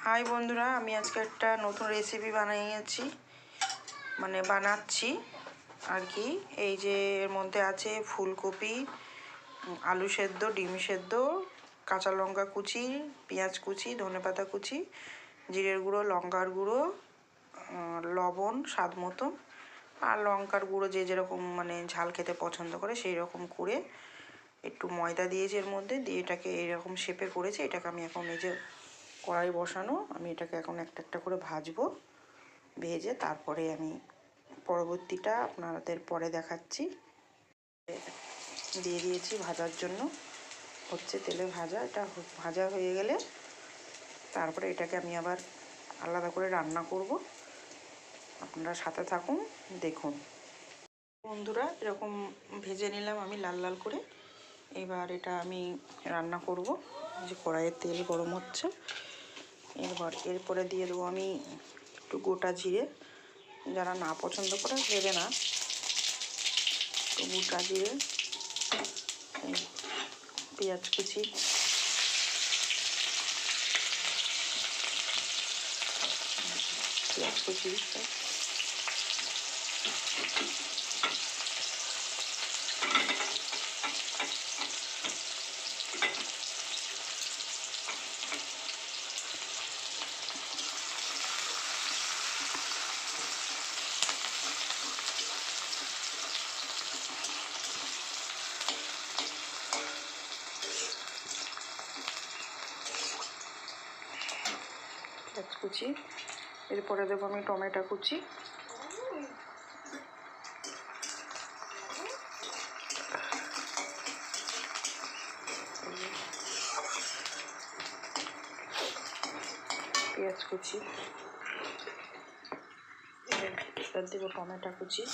High বন্ধুরা, আমি আজকে একটা নতুন রেসিপি বানাচ্ছি আর কি। এই যে এর মধ্যে আছে ফুলকপি, আলু সেদ্ধ, ডিম সেদ্ধ, কাঁচা লঙ্কা কুচি, পেঁয়াজ কুচি, ধনেপাতা কুচি, জিরের গুঁড়ো, লঙ্কার গুঁড়ো, লবণ স্বাদ মতো, আর লঙ্কার গুঁড়ো যে যেরকম ঝাল খেতে পছন্দ করে সেই রকম করে একটু ময়দা দিয়েছি এর মধ্যে দিয়ে এটাকে এইরকম শেপে করেছি। এটাকে আমি এখন এই যে কড়াই বসানো, আমি এটাকে এখন একটা একটা করে ভাজবো। ভেজে তারপরে আমি পরবর্তীটা আপনাদের পরে দেখাচ্ছি। দিয়ে দিয়েছি ভাজার জন্য, হচ্ছে তেলে ভাজা। এটা ভাজা হয়ে গেলে তারপরে এটাকে আমি আবার আলাদা করে রান্না করব। আপনারা সাথে থাকুন, দেখুন বন্ধুরা। এরকম ভেজে নিলাম আমি লাল লাল করে। এবার এটা আমি রান্না করব। যে কড়াইয়ে তেল গরম হচ্ছে, এরপরে দিয়ে দেবো আমি একটু গোটা জিরে। যারা না পছন্দ করে দেবে না, একটু গোটা জিরে, পেঁয়াজ কুচি, পেঁয়াজ কুচি, পেঁয়াজ কুচি। এরপরে দেবো আমি টমেটো কুচি, পেঁয়াজ কুচি, এবার দেবো টমেটো কুচি,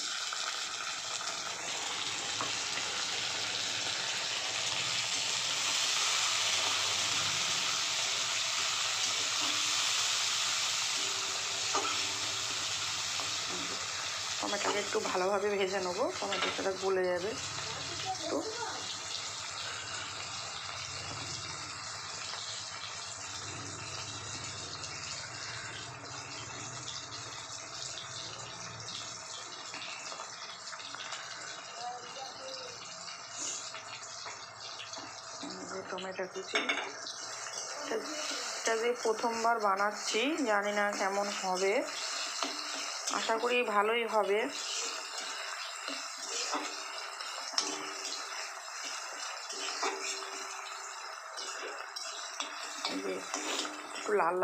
টমেটোকে একটু ভালোভাবে ভেজে নেবো, টমেটোটা গলে যাবে একটু। টমেটো কুচি, এটা যে প্রথমবার বানাচ্ছি, জানি না কেমন হবে, আশা করি ভালোই হবে। একটু লাল